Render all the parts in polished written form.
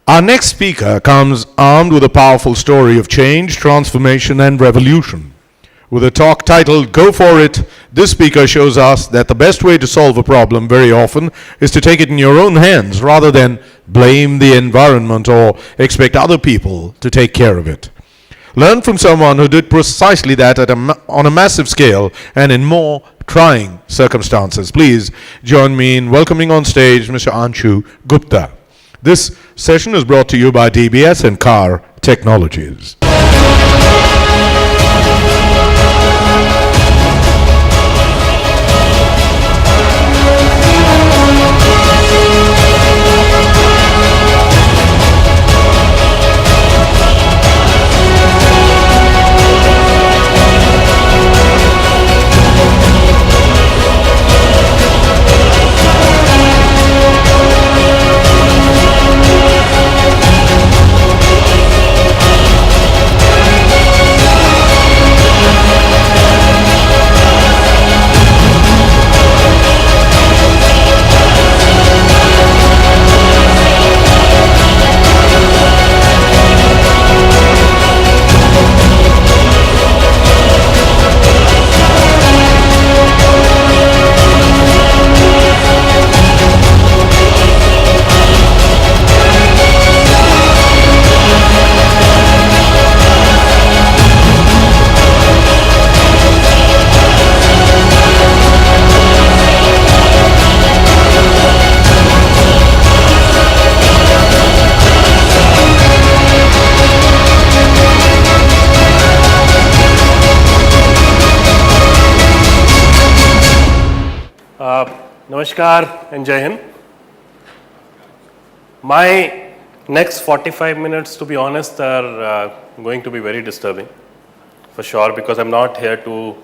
Our next speaker comes armed with a powerful story of change, transformation, and revolution. With a talk titled Go For It, this speaker shows us that the best way to solve a problem very often is to take it in your own hands rather than blame the environment or expect other people to take care of it. Learn from someone who did precisely that on a massive scale and in more trying circumstances. Please join me in welcoming on stage Mr. Anshu Gupta. This session is brought to you by DBS and Car Technologies. Namaskar and Jai Hind. My next 45 minutes, to be honest, are going to be very disturbing, for sure, because I'm not here to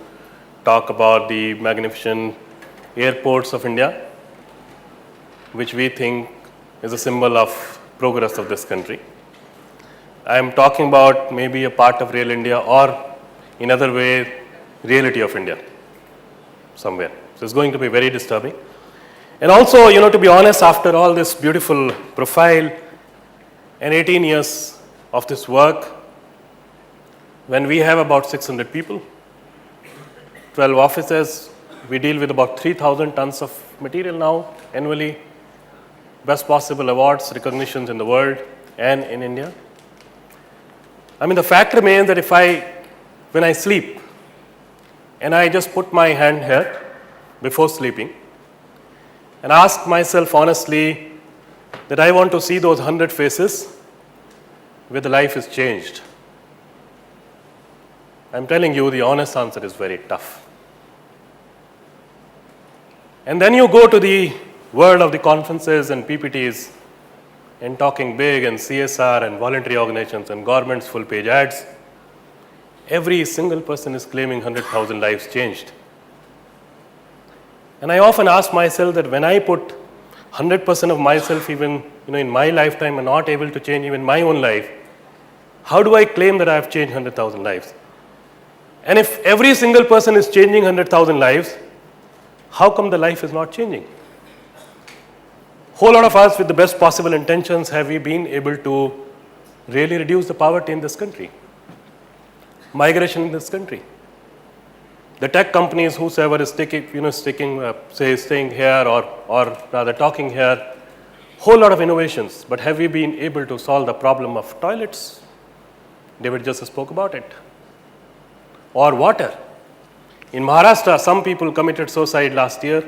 talk about the magnificent airports of India, which we think is a symbol of progress of this country. I'm talking about maybe a part of real India or, in other way, reality of India somewhere. So it's going to be very disturbing. And also, to be honest, after all this beautiful profile and 18 years of this work, when we have about 600 people, 12 offices, we deal with about 3,000 tons of material now annually, best possible awards, recognitions in the world and in India. I mean, the fact remains that when I sleep and I just put my hand here before sleeping, and ask myself honestly that I want to see those 100 faces where the life is changed. I'm telling you, the honest answer is very tough. And then you go to the world of the conferences and PPTs and talking big and CSR and voluntary organizations and government's full page ads. Every single person is claiming 100,000 lives changed. And I often ask myself that when I put 100% of myself, even in my lifetime, and not able to change even my own life, how do I claim that I have changed 100,000 lives? And if every single person is changing 100,000 lives, how come the life is not changing? Whole lot of us with the best possible intentions have we been able to really reduce the poverty in this country, migration in this country. The tech companies, whosoever is staying here or rather talking here, whole lot of innovations, but have we been able to solve the problem of toilets? David just spoke about it. Or water. In Maharashtra, some people committed suicide last year.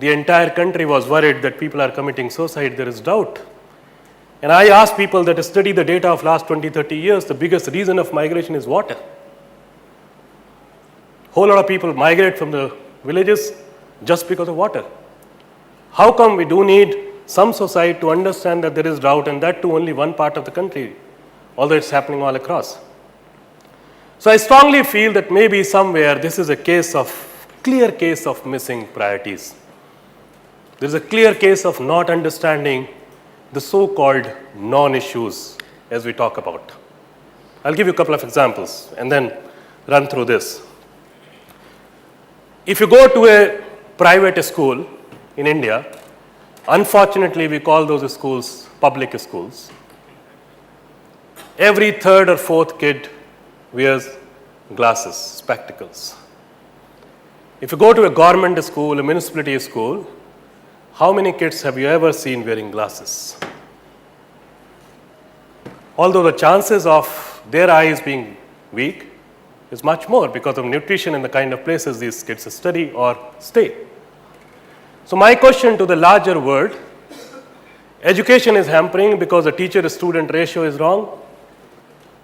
The entire country was worried that people are committing suicide. There is doubt. And I asked people that study the data of last 20, 30 years, the biggest reason of migration is water. Whole lot of people migrate from the villages just because of water. How come we do need some society to understand that there is drought, and that too only one part of the country, although it's happening all across? So I strongly feel that maybe somewhere this is a clear case of missing priorities. There is a clear case of not understanding the so-called non-issues as we talk about. I'll give you a couple of examples and then run through this. If you go to a private school in India, unfortunately we call those schools public schools. Every third or fourth kid wears glasses, spectacles. If you go to a government school, a municipality school, how many kids have you ever seen wearing glasses? Although the chances of their eyes being weak is much more because of nutrition and the kind of places these kids study or stay. So my question to the larger world, education is hampering because the teacher-student ratio is wrong,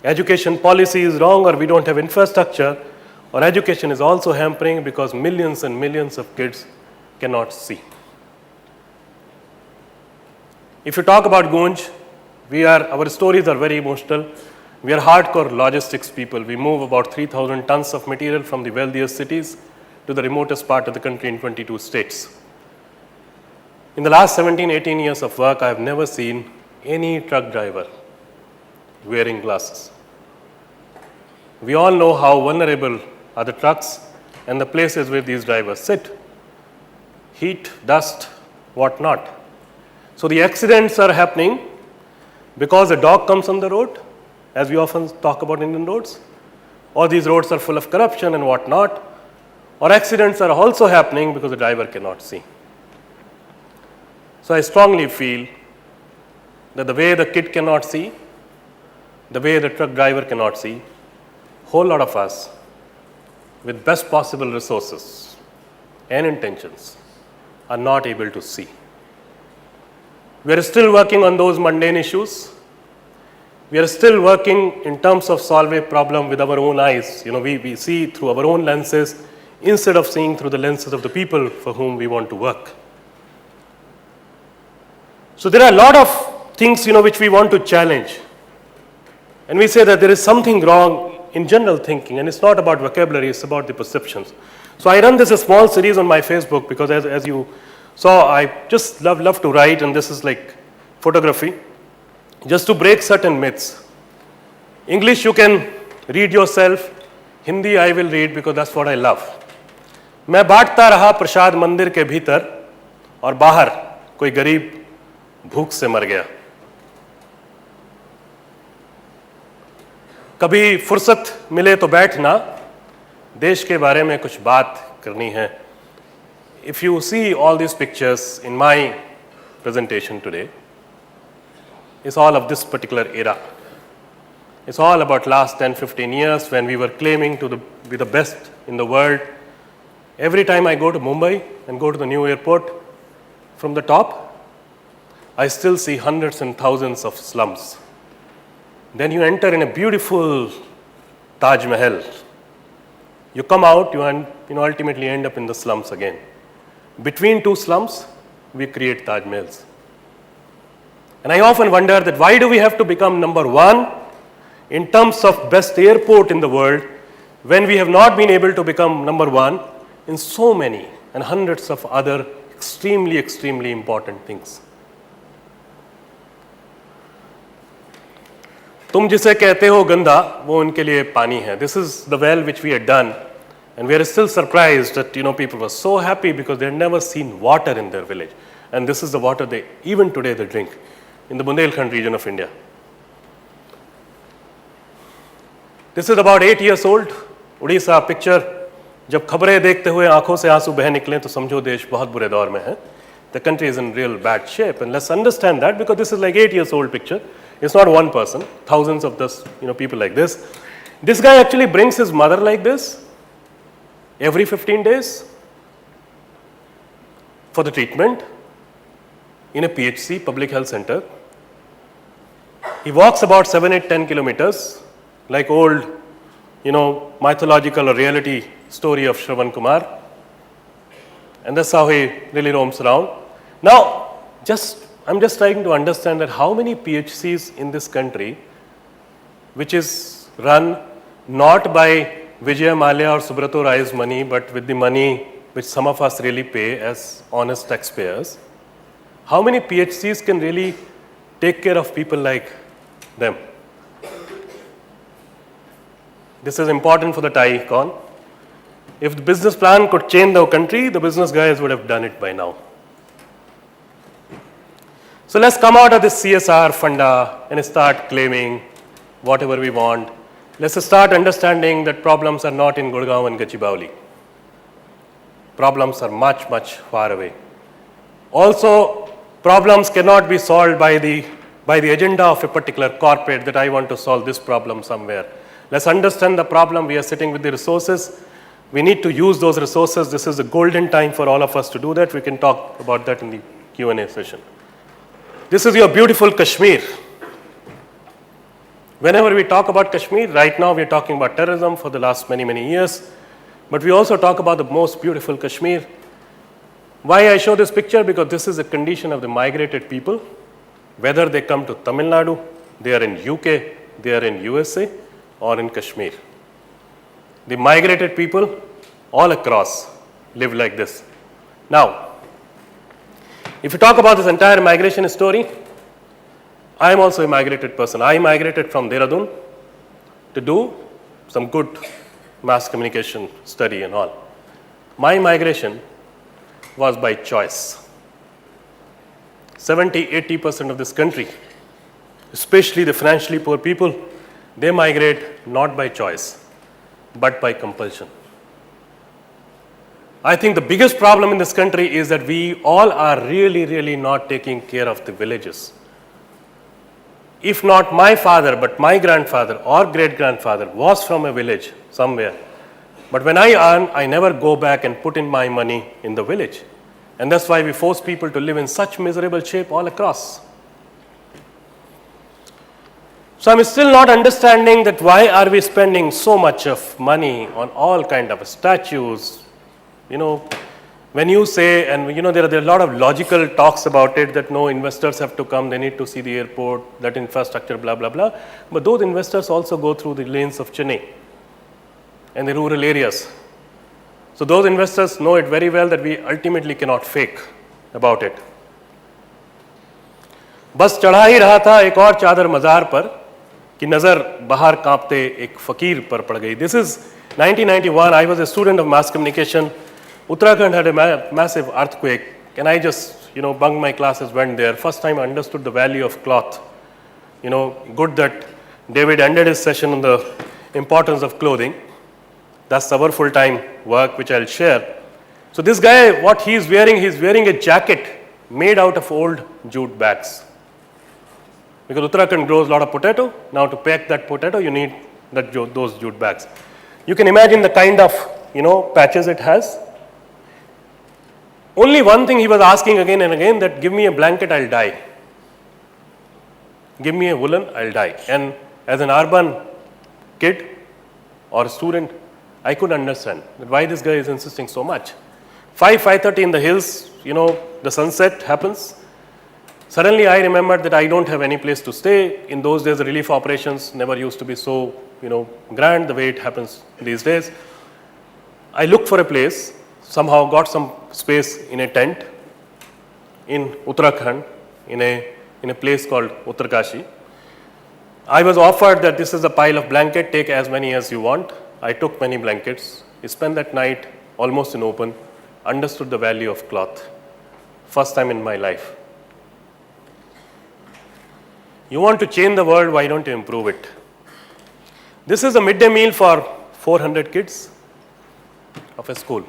education policy is wrong, or we don't have infrastructure, or education is also hampering because millions and millions of kids cannot see. If you talk about Gunj, our stories are very emotional. We are hardcore logistics people. We move about 3,000 tons of material from the wealthiest cities to the remotest part of the country in 22 states. In the last 17, 18 years of work, I have never seen any truck driver wearing glasses. We all know how vulnerable are the trucks and the places where these drivers sit. Heat, dust, whatnot. So the accidents are happening because a dog comes on the road, as we often talk about Indian roads, or these roads are full of corruption and whatnot, or accidents are also happening because the driver cannot see. So I strongly feel that the way the kid cannot see, the way the truck driver cannot see, whole lot of us with best possible resources and intentions are not able to see. We are still working on those mundane issues. We are still working in terms of solve a problem with our own eyes. We see through our own lenses instead of seeing through the lenses of the people for whom we want to work. So there are a lot of things which we want to challenge. And we say that there is something wrong in general thinking, and it's not about vocabulary, it's about the perceptions. So I run this a small series on my Facebook because as you saw, I just love to write, and this is like photography, just to break certain myths. English you can read yourself, Hindi I will read because that's what I love. मैं बांटता रहा प्रसाद मंदिर के भीतर और बाहर कोई गरीब भूख से मर गया. कभी फुर्सत मिले तो बैठना, देश के बारे में कुछ बात करनी है. If you see all these pictures in my presentation today, it's all of this particular era. It's all about last 10, 15 years when we were claiming to be the best in the world. Every time I go to Mumbai and go to the new airport, from the top, I still see hundreds and thousands of slums. Then you enter in a beautiful Taj Mahal. You come out, you ultimately end up in the slums again. Between two slums, we create Taj Mahals. And I often wonder that why do we have to become number one in terms of best airport in the world when we have not been able to become number one in so many and hundreds of other extremely, extremely important things. तुम जिसे कहते हो गंदा वो उनके लिए पानी है. This is the well which we had done, and we are still surprised that people were so happy because they had never seen water in their village, and this is the water they even today they drink in the Bundelkhand region of India. This is about 8 years old, Orissa picture. जब खबरें देखते हुए आंखों से आंसू बह निकले तो समझो देश बहुत बुरे दौर में है. The country is in real bad shape, and let's understand that because this is like 8 years old picture. It's not one person, thousands of this, people like this. This guy actually brings his mother like this every 15 days for the treatment in a PHC, public health center. He walks about 7, 8, 10 kilometers like old, mythological or reality story of Shravan Kumar. And that's how he really roams around. Now, I'm just trying to understand that how many PHCs in this country, which is run not by Vijay Mallya or Subrato Rai's money, but with the money which some of us really pay as honest taxpayers, how many PHCs can really take care of people like them? This is important for the TiECON. If the business plan could change the country, the business guys would have done it by now. So let's come out of this CSR funda and start claiming whatever we want. Let's start understanding that problems are not in Gurgaon and Gachibowli. Problems are much, much far away. Also, problems cannot be solved by the agenda of a particular corporate that I want to solve this problem somewhere. Let's understand the problem. We are sitting with the resources. We need to use those resources. This is a golden time for all of us to do that. We can talk about that in the Q&A session. This is your beautiful Kashmir. Whenever we talk about Kashmir, right now we are talking about terrorism for the last many, many years. But we also talk about the most beautiful Kashmir. Why I show this picture? Because this is a condition of the migrated people. Whether they come to Tamil Nadu, they are in UK, they are in USA, or in Kashmir. The migrated people all across live like this. Now, if you talk about this entire migration story, I am also a migrated person. I migrated from Dehradun to do some good mass communication study and all. My migration was by choice. 70-80% of this country, especially the financially poor people, they migrate not by choice, but by compulsion. I think the biggest problem in this country is that we all are really, really not taking care of the villages. If not my father, but my grandfather or great-grandfather was from a village somewhere. But when I earn, I never go back and put in my money in the village. And that's why we force people to live in such miserable shape all across. So I'm still not understanding that why are we spending so much of money on all kind of statues. When you say, and there are a lot of logical talks about it, that no, investors have to come, they need to see the airport, that infrastructure, blah, blah, blah. But those investors also go through the lanes of Chennai and the rural areas. So those investors know it very well that we ultimately cannot fake about it. बस चढ़ा ही रहा था एक और चादर मज़ार पर कि नज़र बाहर कांपते एक फ़कीर पर पड़ गई. This is 1991. I was a student of mass communication. Uttarakhand had a massive earthquake, and I just bunked my classes, went there. First time I understood the value of cloth. Good that David ended his session on the importance of clothing. That's our full-time work, which I'll share. So this guy, what he's wearing a jacket made out of old jute bags. Because Uttarakhand grows a lot of potato. Now to pack that potato, you need those jute bags. You can imagine the kind of patches it has. Only one thing he was asking again and again, that give me a blanket, I'll die. Give me a woolen, I'll die. And as an urban kid or student, I could understand that why this guy is insisting so much. 5:30 in the hills, the sunset happens. Suddenly I remembered that I don't have any place to stay. In those days, the relief operations never used to be so, grand the way it happens these days. I looked for a place, somehow got some space in a tent in Uttarakhand, in a place called Uttarkashi. I was offered that this is a pile of blanket, take as many as you want. I took many blankets. I spent that night almost in open, understood the value of cloth. First time in my life. You want to change the world, why don't you improve it? This is a midday meal for 400 kids of a school.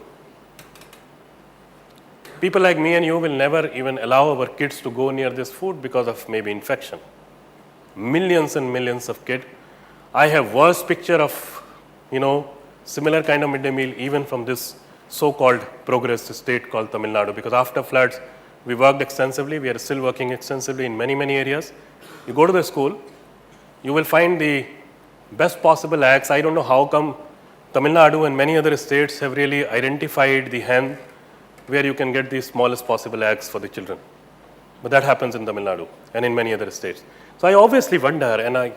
People like me and you will never even allow our kids to go near this food because of maybe infection. Millions and millions of kids. I have worse picture of similar kind of midday meal even from this so-called progress state called Tamil Nadu, because after floods, we worked extensively. We are still working extensively in many, many areas. You go to the school, you will find the best possible eggs. I don't know how come Tamil Nadu and many other states have really identified the hen where you can get the smallest possible eggs for the children. But that happens in Tamil Nadu and in many other states. So I obviously wonder, and I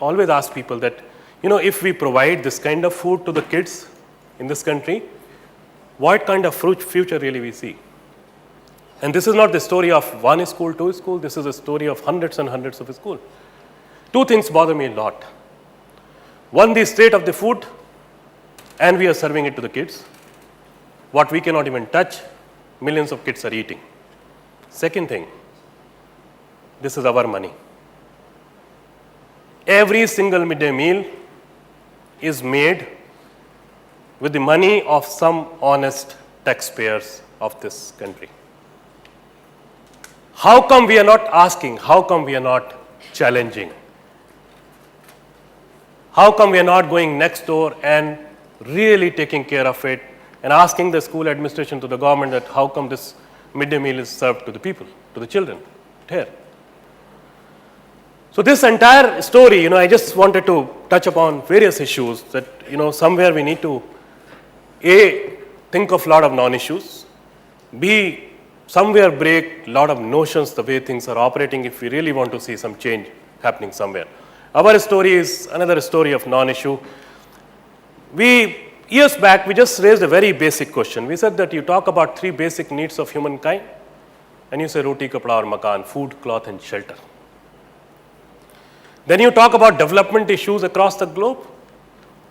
always ask people that, if we provide this kind of food to the kids in this country, what kind of future really we see? And this is not the story of one school, two schools. This is a story of hundreds and hundreds of schools. Two things bother me a lot. One, the state of the food, and we are serving it to the kids. What we cannot even touch, millions of kids are eating. Second thing, this is our money. Every single midday meal is made with the money of some honest taxpayers of this country. How come we are not asking? How come we are not challenging? How come we are not going next door and really taking care of it and asking the school administration to the government that how come this midday meal is served to the people, to the children here? So this entire story, I just wanted to touch upon various issues that, somewhere we need to A, think of a lot of non-issues, B, somewhere break a lot of notions the way things are operating if we really want to see some change happening somewhere. Our story is another story of non-issue. Years back, we just raised a very basic question. We said that you talk about 3 basic needs of humankind, and you say roti, kapda, or makan, food, cloth, and shelter. Then you talk about development issues across the globe.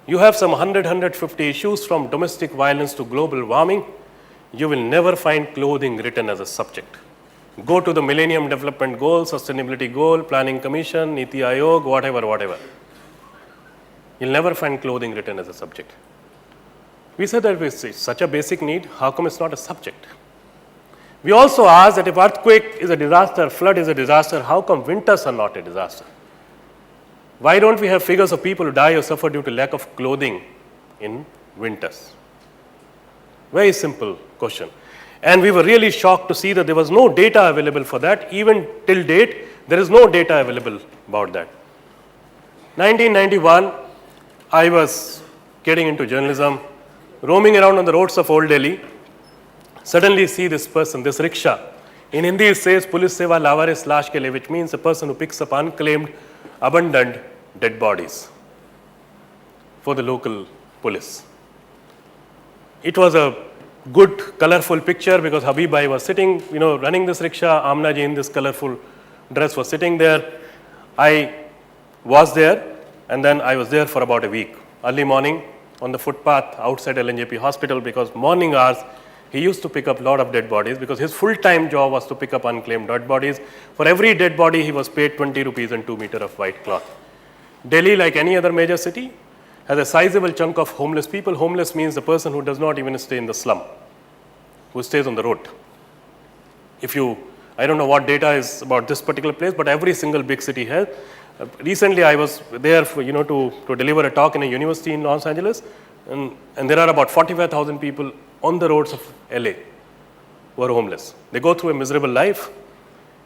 You have some 150 issues from domestic violence to global warming. You will never find clothing written as a subject. Go to the Millennium Development Goal, Sustainability Goal, Planning Commission, Niti Aayog, whatever. You'll never find clothing written as a subject. We said that it's such a basic need, how come it's not a subject? We also asked that if earthquake is a disaster, flood is a disaster, how come winters are not a disaster? Why don't we have figures of people who die or suffer due to lack of clothing in winters? Very simple question. And we were really shocked to see that there was no data available for that. Even till date, there is no data available about that. 1991, I was getting into journalism, roaming around on the roads of Old Delhi, suddenly see this person, this rickshaw. In Hindi it says, Police Seva Lavaris Lash Ke Liye, which means a person who picks up unclaimed, abandoned dead bodies for the local police. It was a good, colorful picture because Habibai was sitting, running this rickshaw. Amna ji in this colorful dress was sitting there. I was there, and then I was there for about a week. Early morning on the footpath outside LNJP hospital, because morning hours he used to pick up a lot of dead bodies because his full-time job was to pick up unclaimed dead bodies. For every dead body he was paid 20 rupees and 2 meters of white cloth. Delhi, like any other major city, has a sizable chunk of homeless people. Homeless means the person who does not even stay in the slum, who stays on the road. I don't know what data is about this particular place, but every single big city has. Recently I was there for, to deliver a talk in a university in Los Angeles, and there are about 45,000 people on the roads of LA who are homeless. They go through a miserable life.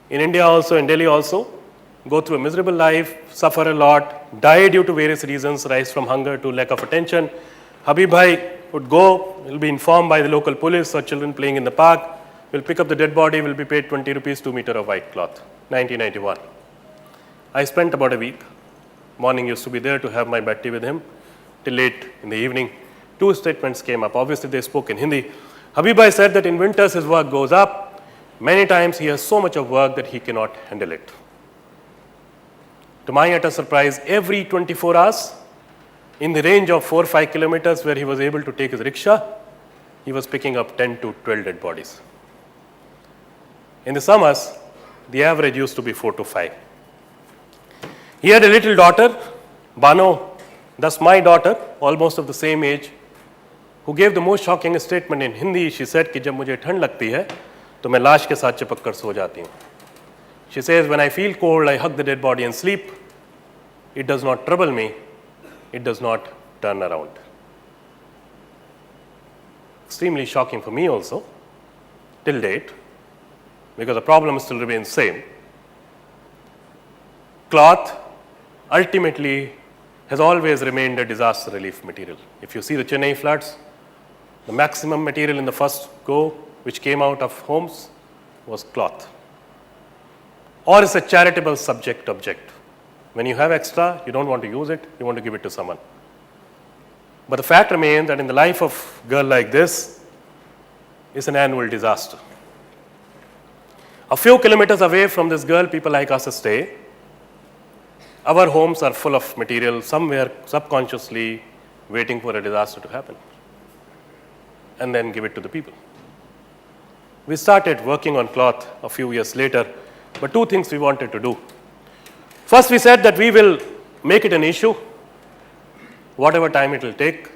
In India also, in Delhi also, go through a miserable life, suffer a lot, die due to various reasons, rise from hunger to lack of attention. Habib Bhai would go, will be informed by the local police or children playing in the park, will pick up the dead body, will be paid 20 rupees, 2 meters of white cloth. 1991. I spent about a week. Morning used to be there to have my bed tea with him till late in the evening. 2 statements came up. Obviously they spoke in Hindi. Habib Bhai said that in winters his work goes up. Many times he has so much of work that he cannot handle it. To my utter surprise, every 24 hours, in the range of 4 or 5 kilometers where he was able to take his rickshaw, he was picking up 10 to 12 dead bodies. In the summers, the average used to be 4 to 5. He had a little daughter, Bano, thus my daughter, almost of the same age, who gave the most shocking statement in Hindi. She said कि जब मुझे ठंड लगती है तो मैं लाश के साथ चिपक कर सो जाती हूँ. She says, when I feel cold, I hug the dead body and sleep. It does not trouble me. It does not turn around. Extremely shocking for me also, till date, because the problem still remains same. Cloth ultimately has always remained a disaster relief material. If you see the Chennai floods, the maximum material in the first go which came out of homes was cloth. Or it's a charitable subject object. When you have extra, you don't want to use it, you want to give it to someone. But the fact remains that in the life of a girl like this, it's an annual disaster. A few kilometers away from this girl, people like us stay. Our homes are full of material, somewhere subconsciously waiting for a disaster to happen, and then give it to the people. We started working on cloth a few years later, but 2 things we wanted to do. First, we said that we will make it an issue, whatever time it will take.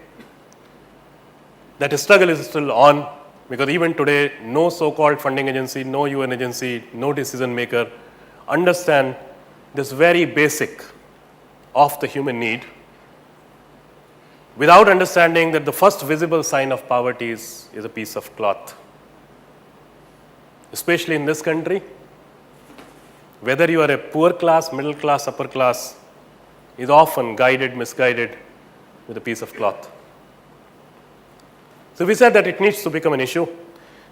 That struggle is still on, because even today, no so-called funding agency, no UN agency, no decision maker understand this very basic of the human need, without understanding that the first visible sign of poverty is a piece of cloth. Especially in this country, whether you are a poor class, middle class, upper class, is often guided, misguided with a piece of cloth. So we said that it needs to become an issue.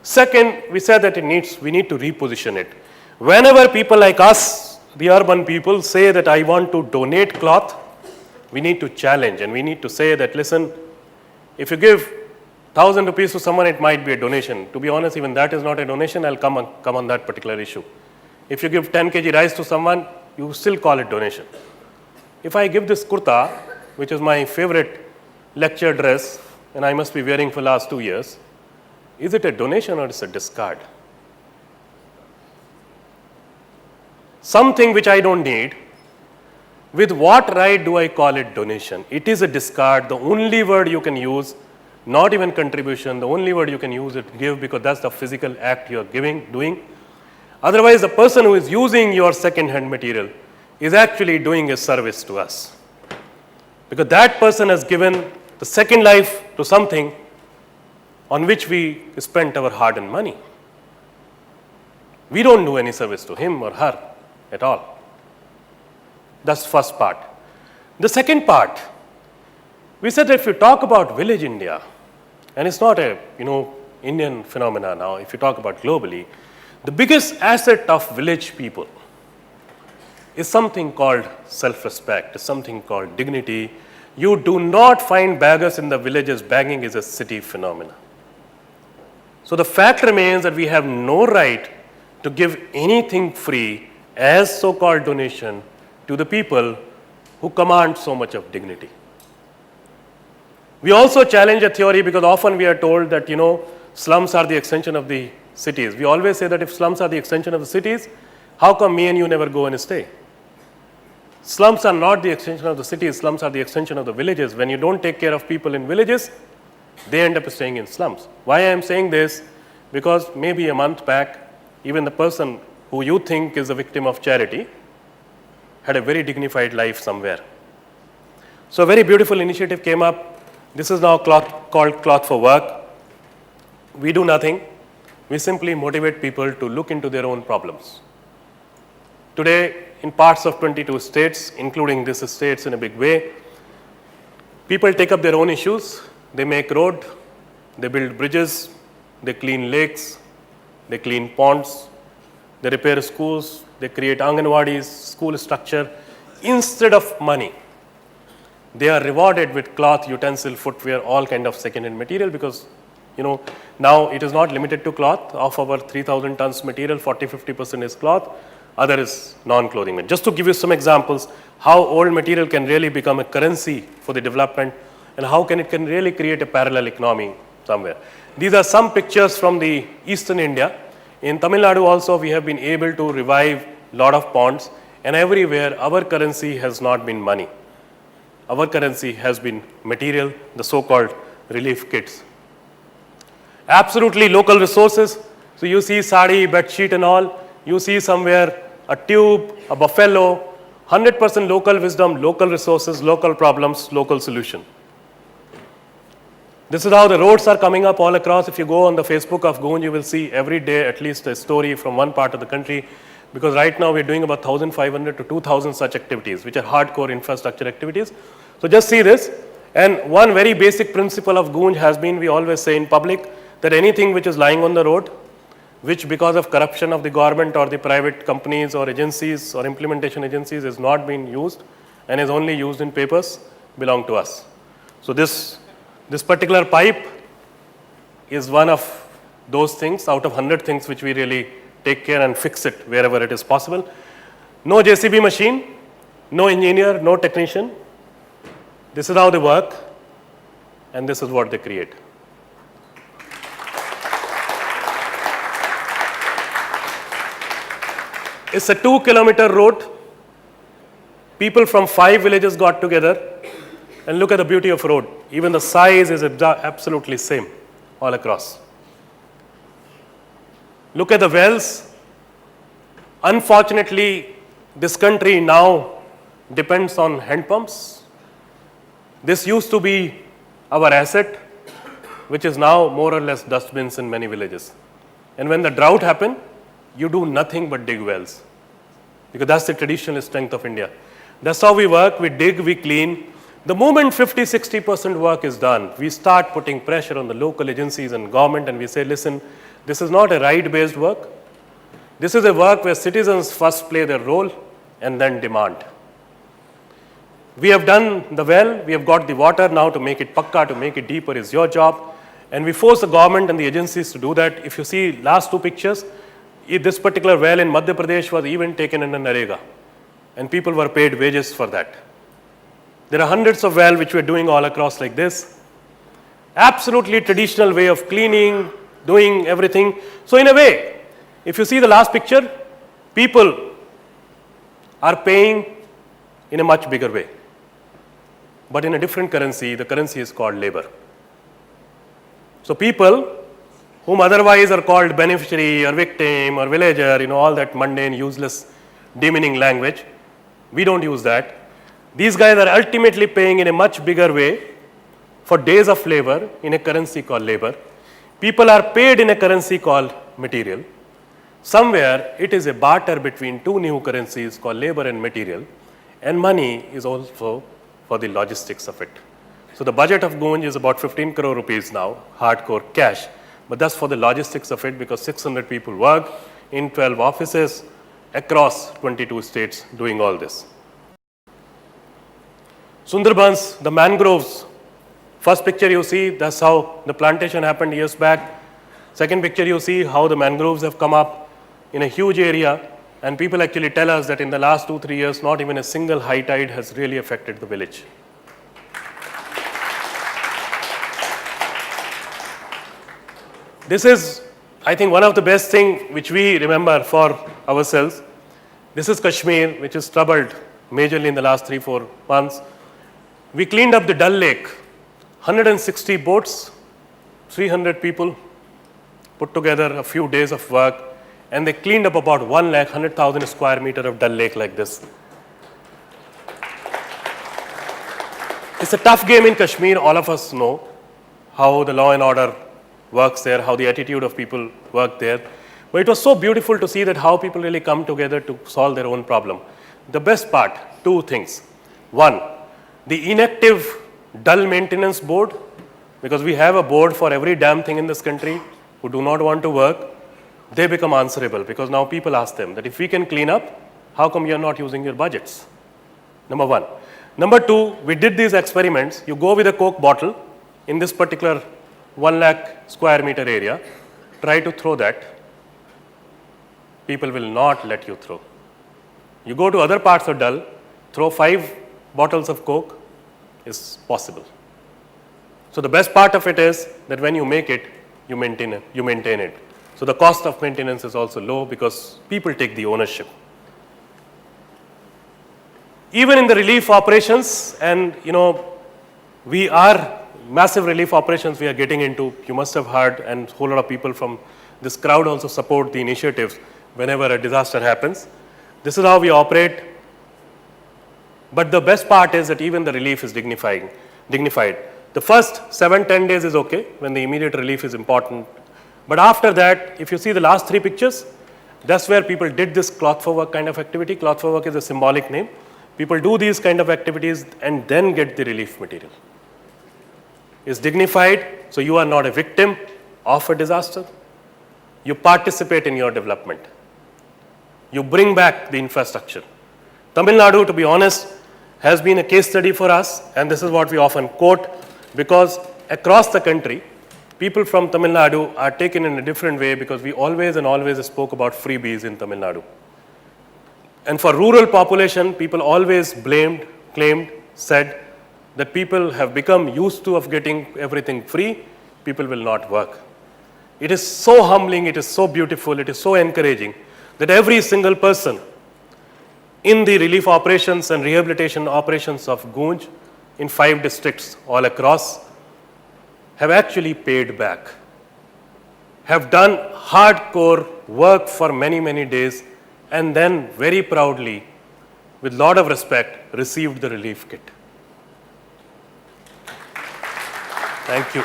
Second, we said that we need to reposition it. Whenever people like us, the urban people, say that I want to donate cloth, we need to challenge and we need to say that, listen, if you give 1,000 rupees to someone, it might be a donation. To be honest, even that is not a donation. I'll come on that particular issue. If you give 10 kg rice to someone, you still call it donation. If I give this kurta, which is my favorite lecture dress, and I must be wearing for last 2 years, is it a donation or is it a discard? Something which I don't need, with what right do I call it donation? It is a discard. The only word you can use, not even contribution, the only word you can use is give, because that's the physical act you are doing. Otherwise, the person who is using your second-hand material is actually doing a service to us, because that person has given the second life to something on which we spent our hard-earned money. We don't do any service to him or her at all. That's the first part. The second part, we said that if you talk about village India, and it's not a Indian phenomena now, if you talk about globally, the biggest asset of village people is something called self-respect, is something called dignity. You do not find beggars in the villages. Begging is a city phenomena. So the fact remains that we have no right to give anything free as so-called donation to the people who command so much of dignity. We also challenge a theory, because often we are told that slums are the extension of the cities. We always say that if slums are the extension of the cities, how come me and you never go and stay? Slums are not the extension of the cities, slums are the extension of the villages. When you don't take care of people in villages, they end up staying in slums. Why I am saying this? Because maybe a month back, even the person who you think is a victim of charity had a very dignified life somewhere. So a very beautiful initiative came up. This is now called Cloth for Work. We do nothing. We simply motivate people to look into their own problems. Today, in parts of 22 states, including these states in a big way, people take up their own issues. They make road, they build bridges, they clean lakes, they clean ponds, they repair schools, they create Anganwadis, school structure. Instead of money, they are rewarded with cloth, utensil, footwear, all kind of second-hand material, because now it is not limited to cloth. Of our 3,000 tons material, 40-50% is cloth, other is non-clothing. Just to give you some examples, how old material can really become a currency for the development, and how it can really create a parallel economy somewhere. These are some pictures from the eastern India. In Tamil Nadu also, we have been able to revive a lot of ponds, and everywhere our currency has not been money. Our currency has been material, the so-called relief kits. Absolutely local resources. So you see sari, bedsheet and all. You see somewhere a tube, a buffalo, 100% local wisdom, local resources, local problems, local solution. This is how the roads are coming up all across. If you go on the Facebook of Goonj, you will see every day at least a story from one part of the country, because right now we're doing about 1,500 to 2,000 such activities, which are hardcore infrastructure activities. So just see this. And one very basic principle of Goonj has been, we always say in public, that anything which is lying on the road, which because of corruption of the government or the private companies or agencies or implementation agencies is not being used and is only used in papers, belong to us. So this particular pipe is one of those things out of 100 things which we really take care and fix it wherever it is possible. No JCB machine, no engineer, no technician. This is how they work, and this is what they create. It's a 2-kilometer road, People from 5 villages got together, and look at the beauty of road. Even the size is absolutely same all across. Look at the wells. Unfortunately, this country now depends on hand pumps. This used to be our asset, which is now more or less dustbins in many villages. And when the drought happens, you do nothing but dig wells, because that's the traditional strength of India. That's how we work. We dig, we clean. The moment 50-60% work is done, we start putting pressure on the local agencies and government, and we say, listen, this is not a right-based work. This is a work where citizens first play their role and then demand. We have done the well, we have got the water. Now to make it pakka, to make it deeper is your job. And we force the government and the agencies to do that. If you see last 2 pictures, this particular well in Madhya Pradesh was even taken in a Narega, and people were paid wages for that. There are hundreds of wells which we are doing all across like this. Absolutely traditional way of cleaning, doing everything. So in a way, if you see the last picture, people are paying in a much bigger way, but in a different currency. The currency is called labor. So people whom otherwise are called beneficiary or victim or villager, all that mundane, useless, demeaning language, we don't use that. These guys are ultimately paying in a much bigger way for days of labor in a currency called labor. People are paid in a currency called material. Somewhere it is a barter between 2 new currencies called labor and material, and money is also for the logistics of it. So the budget of Gunj is about 15 crore rupees now, hardcore cash, but that's for the logistics of it, because 600 people work in 12 offices across 22 states doing all this. Sundarbans, the mangroves. First picture you see, that's how the plantation happened years back. Second picture you see how the mangroves have come up in a huge area, and people actually tell us that in the last 2-3 years, not even a single high tide has really affected the village. This is, I think, one of the best things which we remember for ourselves. This is Kashmir, which is troubled majorly in the last 3-4 months. We cleaned up the Dal Lake, 160 boats, 300 people put together a few days of work, and they cleaned up about 100,000 square meter of Dal Lake like this. It's a tough game in Kashmir. All of us know how the law and order works there, how the attitude of people work there. But it was so beautiful to see that how people really come together to solve their own problem. The best part, 2 things. One, the inactive dull maintenance board, because we have a board for every damn thing in this country, who do not want to work, they become answerable, because now people ask them that if we can clean up, how come you are not using your budgets? Number 1. Number 2, we did these experiments. You go with a Coke bottle in this particular 1 lakh square meter area, try to throw that. People will not let you throw. You go to other parts of Dal, throw 5 bottles of Coke, is possible. So the best part of it is that when you make it, you maintain it. So the cost of maintenance is also low, because people take the ownership. Even in the relief operations, and we are massive relief operations we are getting into. You must have heard, and a whole lot of people from this crowd also support the initiatives whenever a disaster happens. This is how we operate. But the best part is that even the relief is dignified. The first 7-10 days is okay, when the immediate relief is important. But after that, if you see the last 3 pictures, that's where people did this cloth for work kind of activity. Cloth for work is a symbolic name. People do these kind of activities and then get the relief material. It's dignified, so you are not a victim of a disaster. You participate in your development. You bring back the infrastructure. Tamil Nadu, to be honest, has been a case study for us, and this is what we often quote, because across the country, people from Tamil Nadu are taken in a different way, because we always spoke about freebies in Tamil Nadu. And for rural population, people always claimed, said that people have become used to of getting everything free, people will not work. It is so humbling, it is so beautiful, it is so encouraging that every single person in the relief operations and rehabilitation operations of Gunj in 5 districts all across have actually paid back, have done hardcore work for many, many days, and then very proudly, with lot of respect, received the relief kit. Thank you.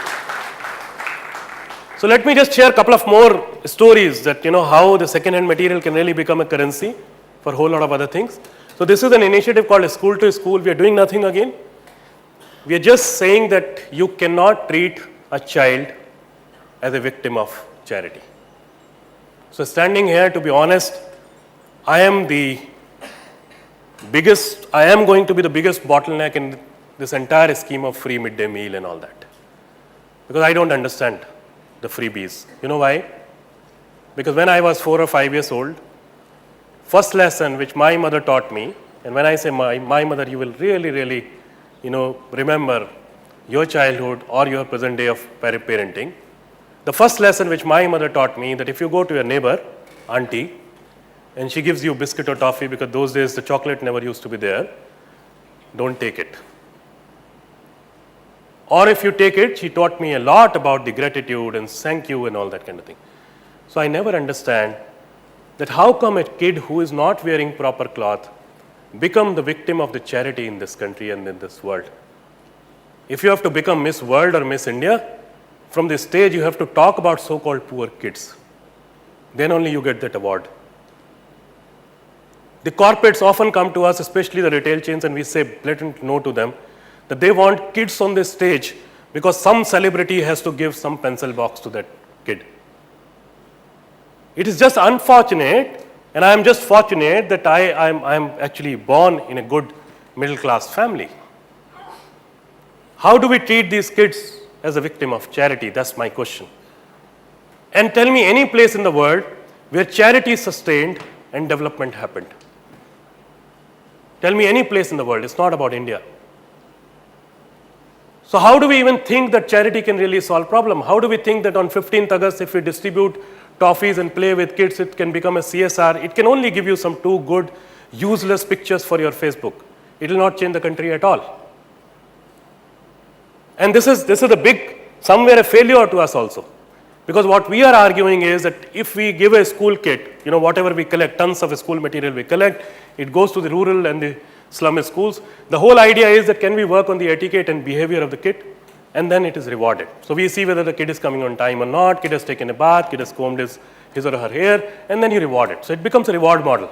So let me just share a couple of more stories that how the second-hand material can really become a currency for a whole lot of other things. So this is an initiative called School to School. We are doing nothing again. We are just saying that you cannot treat a child as a victim of charity. So standing here, to be honest, I am going to be the biggest bottleneck in this entire scheme of free midday meal and all that. Because I don't understand the freebies. You know why? Because when I was 4 or 5 years old, first lesson which my mother taught me, and when I say my mother, you will really, remember your childhood or your present day of parenting. The first lesson which my mother taught me, that if you go to your neighbor, auntie, and she gives you biscuit or toffee, because those days the chocolate never used to be there, don't take it. Or if you take it, she taught me a lot about the gratitude and thank you and all that kind of thing. So I never understand that how come a kid who is not wearing proper cloth become the victim of the charity in this country and in this world. If you have to become Miss World or Miss India, from this stage you have to talk about so-called poor kids. Then only you get that award. The corporates often come to us, especially the retail chains, and we say blatant no to them, that they want kids on this stage because some celebrity has to give some pencil box to that kid. It is just unfortunate, and I am just fortunate that I am actually born in a good middle class family. How do we treat these kids as a victim of charity? That's my question. And tell me any place in the world where charity sustained and development happened. Tell me any place in the world. It's not about India. So how do we even think that charity can really solve problem? How do we think that on 15th August, if we distribute toffees and play with kids, it can become a CSR? It can only give you some 2 good, useless pictures for your Facebook. It will not change the country at all. And this is a big, somewhere a failure to us also. Because what we are arguing is that if we give a school kit, whatever we collect, tons of school material we collect, it goes to the rural and the slum schools. The whole idea is that can we work on the etiquette and behavior of the kid, and then it is rewarded. So we see whether the kid is coming on time or not, kid has taken a bath, kid has combed his or her hair, and then you reward it. So it becomes a reward model.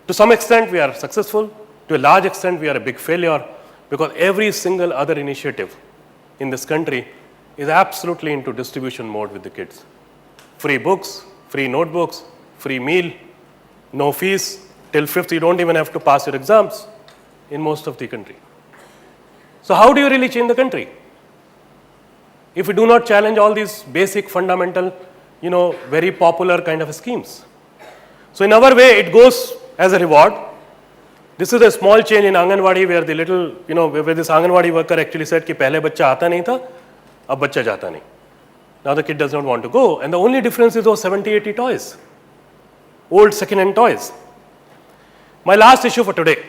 To some extent we are successful, to a large extent we are a big failure, because every single other initiative in this country is absolutely into distribution mode with the kids. Free books, free notebooks, free meal, no fees. Till 5th, you don't even have to pass your exams in most of the country. So how do you really change the country? If we do not challenge all these basic, fundamental, very popular kind of schemes. So in our way, it goes as a reward. This is a small change in Anganwadi where the little, where this Anganwadi worker actually said कि पहले बच्चा आता नहीं था, अब बच्चा जाता नहीं. Now the kid does not want to go, and the only difference is those 70, 80 toys, old second-hand toys. My last issue for today.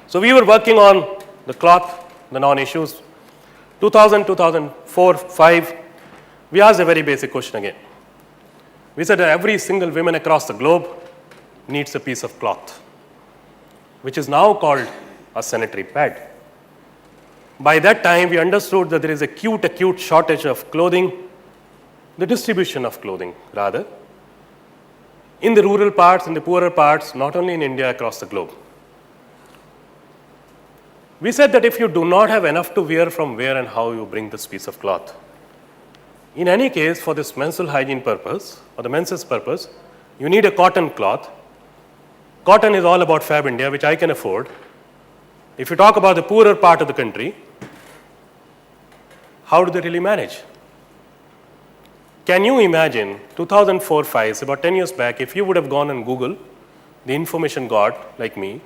So we were working on the cloth, the non-issues. 2000, 2004, 5, we asked a very basic question again. We said that every single woman across the globe needs a piece of cloth, which is now called a sanitary pad. By that time, we understood that there is acute shortage of clothing, the distribution of clothing rather, in the rural parts, in the poorer parts, not only in India, across the globe. We said that if you do not have enough to wear, from where and how you bring this piece of cloth. In any case, for this menstrual hygiene purpose, or the menses purpose, you need a cotton cloth. Cotton is all about Fab India, which I can afford. If you talk about the poorer part of the country, how do they really manage? Can you imagine 2004-5, it's about 10 years back, if you would have gone on Google, the information god like me,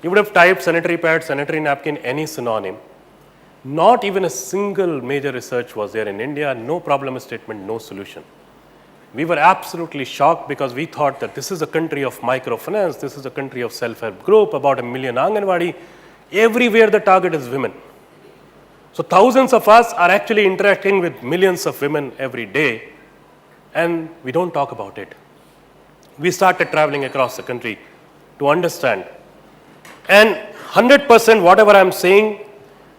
you would have typed sanitary pad, sanitary napkin, any synonym. Not even a single major research was there in India, no problem statement, no solution. We were absolutely shocked because we thought that this is a country of microfinance, this is a country of self-help group, about 1 million Anganwadi. Everywhere the target is women. So thousands of us are actually interacting with millions of women every day, and we don't talk about it. We started traveling across the country to understand. And 100% whatever I'm saying,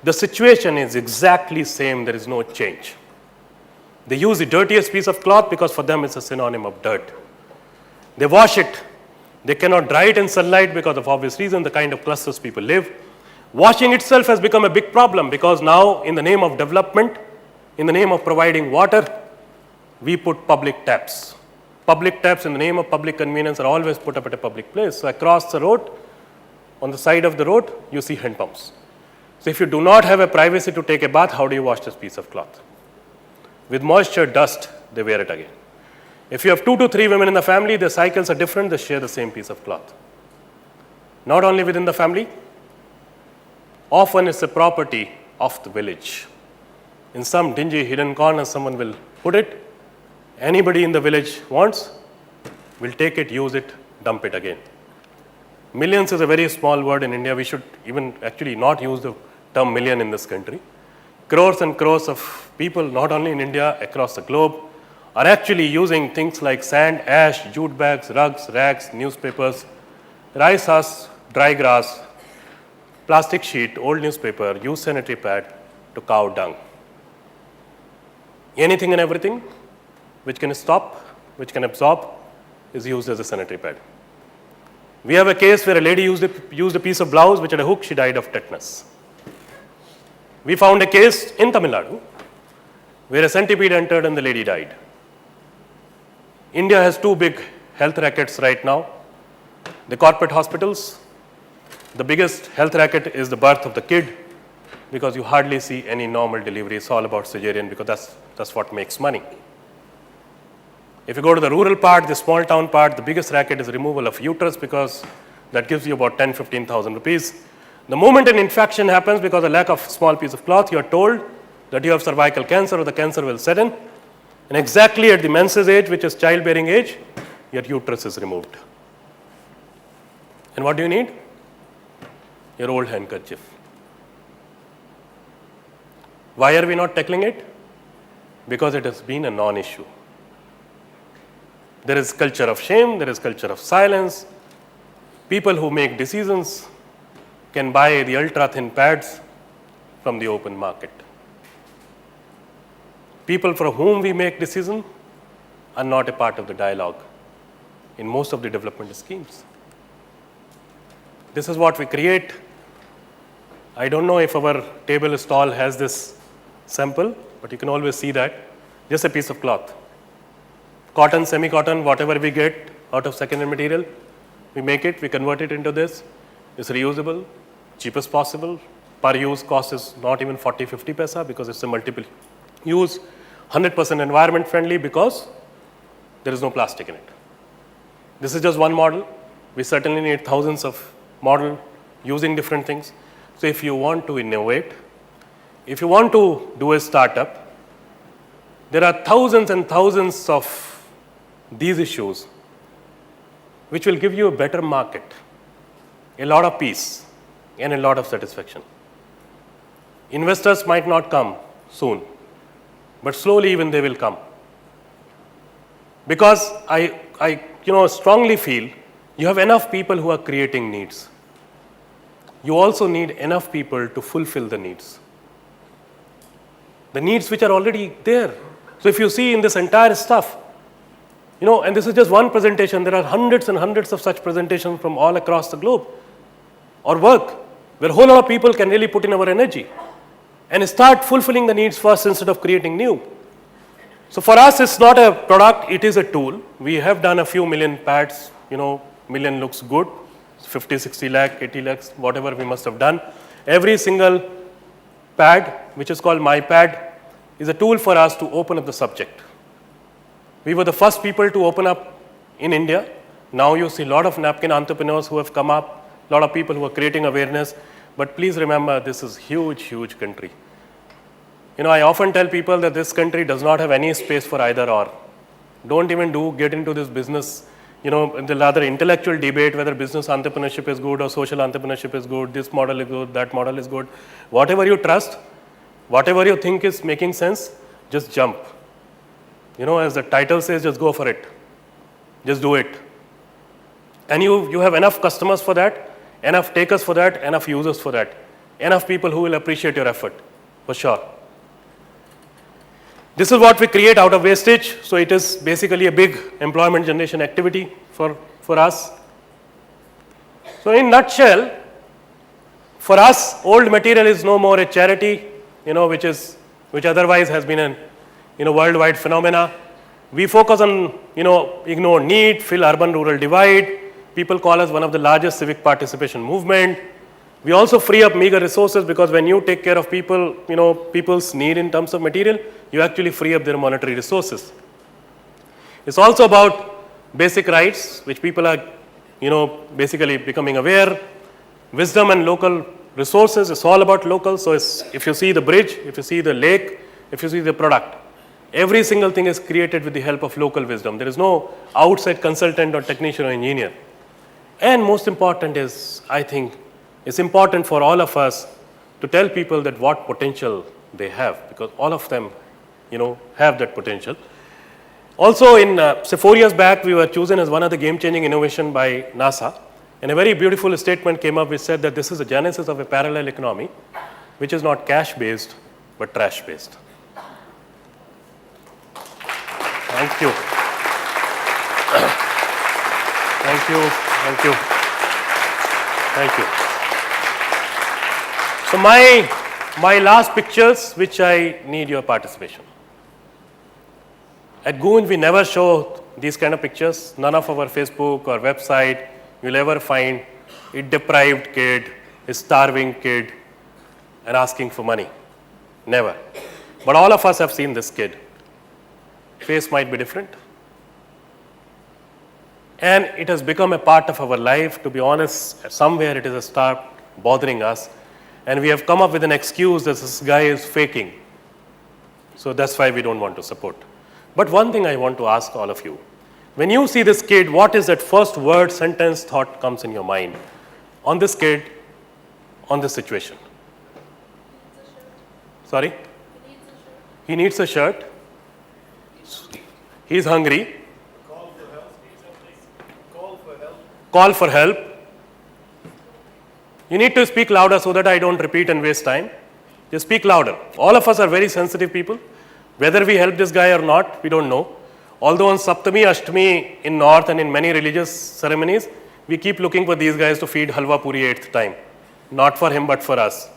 the situation is exactly same, there is no change. They use the dirtiest piece of cloth because for them it's a synonym of dirt. They wash it. They cannot dry it in sunlight because of obvious reason, the kind of clusters people live. Washing itself has become a big problem because now in the name of development, in the name of providing water, we put public taps. Public taps in the name of public convenience are always put up at a public place. So across the road, on the side of the road, you see hand pumps. So if you do not have a privacy to take a bath, how do you wash this piece of cloth? With moisture, dust, they wear it again. If you have 2 to 3 women in the family, their cycles are different, they share the same piece of cloth. Not only within the family, often it's a property of the village. In some dingy hidden corner, someone will put it. Anybody in the village wants, will take it, use it, dump it again. Millions is a very small word in India. We should even actually not use the term million in this country. Crores and crores of people, not only in India, across the globe, are actually using things like sand, ash, jute bags, rugs, rags, newspapers, rice husk, dry grass, plastic sheet, old newspaper, used sanitary pad to cow dung. Anything and everything which can stop, which can absorb, is used as a sanitary pad. We have a case where a lady used a piece of blouse which had a hook, she died of tetanus. We found a case in Tamil Nadu where a centipede entered and the lady died. India has 2 big health rackets right now. The corporate hospitals. The biggest health racket is the birth of the kid because you hardly see any normal delivery. It's all about cesarean because that's what makes money. If you go to the rural part, the small town part, the biggest racket is removal of uterus because that gives you about 10,000-15,000 rupees. The moment an infection happens because of lack of small piece of cloth, you are told that you have cervical cancer or the cancer will set in. And exactly at the menses age, which is childbearing age, your uterus is removed. And what do you need? Your old handkerchief. Why are we not tackling it? Because it has been a non-issue. There is culture of shame, there is culture of silence. People who make decisions can buy the ultra-thin pads from the open market. People for whom we make decisions are not a part of the dialogue in most of the development schemes. This is what we create. I don't know if our table stall has this sample, but you can always see that. Just a piece of cloth. Cotton, semi-cotton, whatever we get out of second-hand material, we make it, we convert it into this. It's reusable, cheapest possible. Per use cost is not even 40-50 paisa because it's a multiple use. 100% environment friendly because there is no plastic in it. This is just one model. We certainly need thousands of models using different things. So if you want to innovate, if you want to do a startup, there are thousands and thousands of these issues which will give you a better market, a lot of peace, and a lot of satisfaction. Investors might not come soon, but slowly even they will come. Because I strongly feel you have enough people who are creating needs. You also need enough people to fulfill the needs. The needs which are already there. So if you see in this entire stuff, and this is just one presentation, there are hundreds and hundreds of such presentations from all across the globe, or work, where a whole lot of people can really put in our energy and start fulfilling the needs first instead of creating new. So for us, it's not a product, it is a tool. We have done a few million pads, million looks good, 50, 60 lakh, 80 lakhs, whatever we must have done. Every single pad, which is called My Pad, is a tool for us to open up the subject. We were the first people to open up in India. Now you see a lot of napkin entrepreneurs who have come up, a lot of people who are creating awareness. But please remember, this is huge, huge country. I often tell people that this country does not have any space for either or. Don't even get into this business, the rather intellectual debate whether business entrepreneurship is good or social entrepreneurship is good, this model is good, that model is good. Whatever you trust, whatever you think is making sense, just jump. As the title says, just go for it. Just do it. And you have enough customers for that, enough takers for that, enough users for that, enough people who will appreciate your effort, for sure. This is what we create out of wastage. So it is basically a big employment generation activity for us. So in nutshell, for us, old material is no more a charity, which otherwise has been a worldwide phenomena. We focus on, ignore need, fill urban-rural divide. People call us one of the largest civic participation movement. We also free up meager resources because when you take care of people, people's need in terms of material, you actually free up their monetary resources. It's also about basic rights, which people are, basically becoming aware. Wisdom and local resources, it's all about local. So if you see the bridge, if you see the lake, if you see the product, every single thing is created with the help of local wisdom. There is no outside consultant or technician or engineer. And most important is, I think, it's important for all of us to tell people that what potential they have, because all of them, have that potential. Also, say 4 years back, we were chosen as one of the game-changing innovation by NASA. And a very beautiful statement came up which said that this is the genesis of a parallel economy, which is not cash-based, but trash-based. Thank you. Thank you. Thank you. Thank you. So my last pictures, which I need your participation. At Goon, we never show these kind of pictures. None of our Facebook or website you'll ever find a deprived kid, a starving kid, and asking for money. Never. But all of us have seen this kid. Face might be different. And it has become a part of our life. To be honest, somewhere it has started bothering us. And we have come up with an excuse that this guy is faking. So that's why we don't want to support. But one thing I want to ask all of you. When you see this kid, what is that first word, sentence, thought comes in your mind on this kid, on this situation? Sorry? He needs a shirt. He's hungry. Call for help. You need to speak louder so that I don't repeat and waste time. Just speak louder. All of us are very sensitive people. Whether we help this guy or not, we don't know. Although on Saptami, Ashtami in North and in many religious ceremonies, we keep looking for these guys to feed halwa puri 8th time. Not for him, but for us.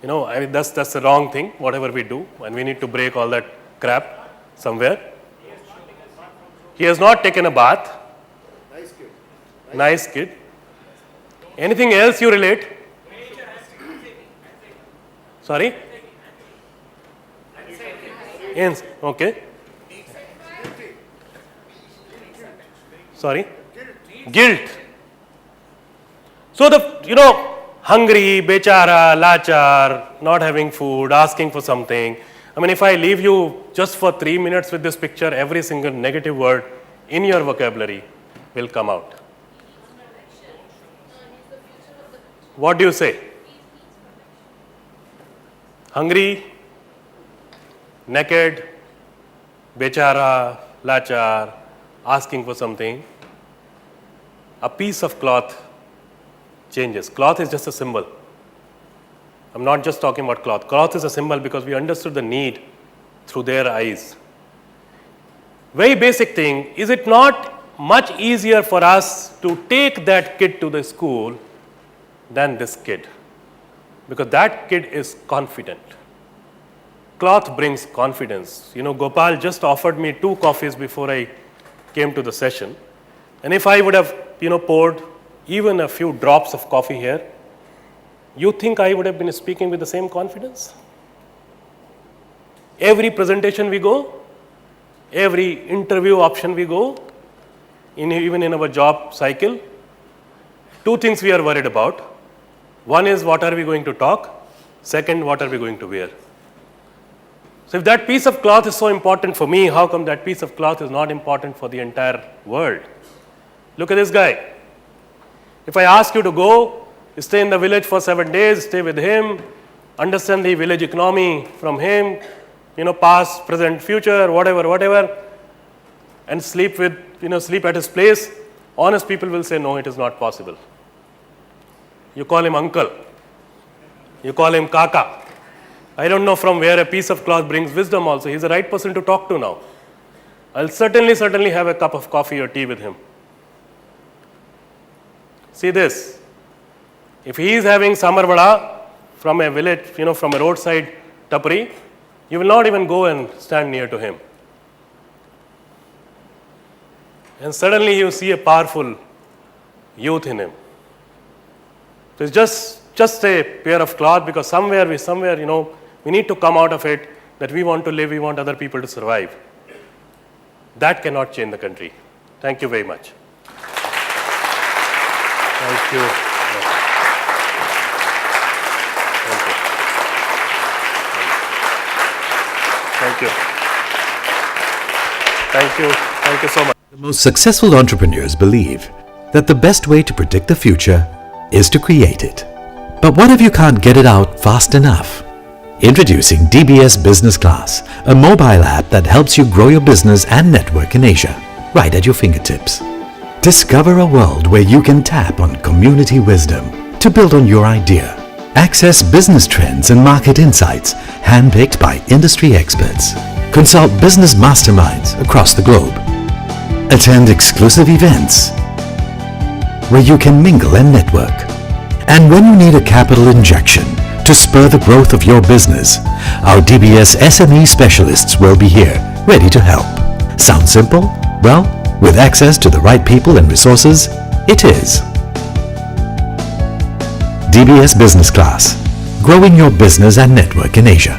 That's the wrong thing, whatever we do, and we need to break all that crap somewhere. He has not taken a bath. Nice kid. Anything else you relate? Sorry? Yes. Okay. Sorry? Guilt. So hungry, bechara, lachar, not having food, asking for something. If I leave you just for 3 minutes with this picture, every single negative word in your vocabulary will come out. What do you say? Hungry, naked, bechara, lachar, asking for something. A piece of cloth changes. Cloth is just a symbol. I'm not just talking about cloth. Cloth is a symbol because we understood the need through their eyes. Very basic thing, is it not much easier for us to take that kid to the school than this kid? Because that kid is confident. Cloth brings confidence. Gopal just offered me 2 coffees before I came to the session. And if I would have, poured even a few drops of coffee here, you think I would have been speaking with the same confidence? Every presentation we go, every interview option we go, even in our job cycle, 2 things we are worried about. One is what are we going to talk? Second, what are we going to wear? So if that piece of cloth is so important for me, how come that piece of cloth is not important for the entire world? Look at this guy. If I ask you to go, stay in the village for 7 days, stay with him, understand the village economy from him, past, present, future, whatever, and sleep at his place, honest people will say, no, it is not possible. You call him uncle. You call him kaka. I don't know from where a piece of cloth brings wisdom also. He's the right person to talk to now. I'll certainly have a cup of coffee or tea with him. See this. If he is having samar vada from a village, from a roadside tapri, you will not even go and stand near to him. And suddenly you see a powerful youth in him. So it's just a pair of cloth, because somewhere, we need to come out of it that we want to live, we want other people to survive. That cannot change the country. Thank you very much. Thank you. Thank you. Thank you. Thank you so much. The most successful entrepreneurs believe that the best way to predict the future is to create it. But what if you can't get it out fast enough? Introducing DBS Business Class, a mobile app that helps you grow your business and network in Asia, right at your fingertips. Discover a world where you can tap on community wisdom to build on your idea. Access business trends and market insights handpicked by industry experts. Consult business masterminds across the globe. Attend exclusive events where you can mingle and network. And when you need a capital injection to spur the growth of your business, our DBS SME specialists will be here, ready to help. Sound simple? Well, with access to the right people and resources, it is. DBS Business Class, growing your business and network in Asia.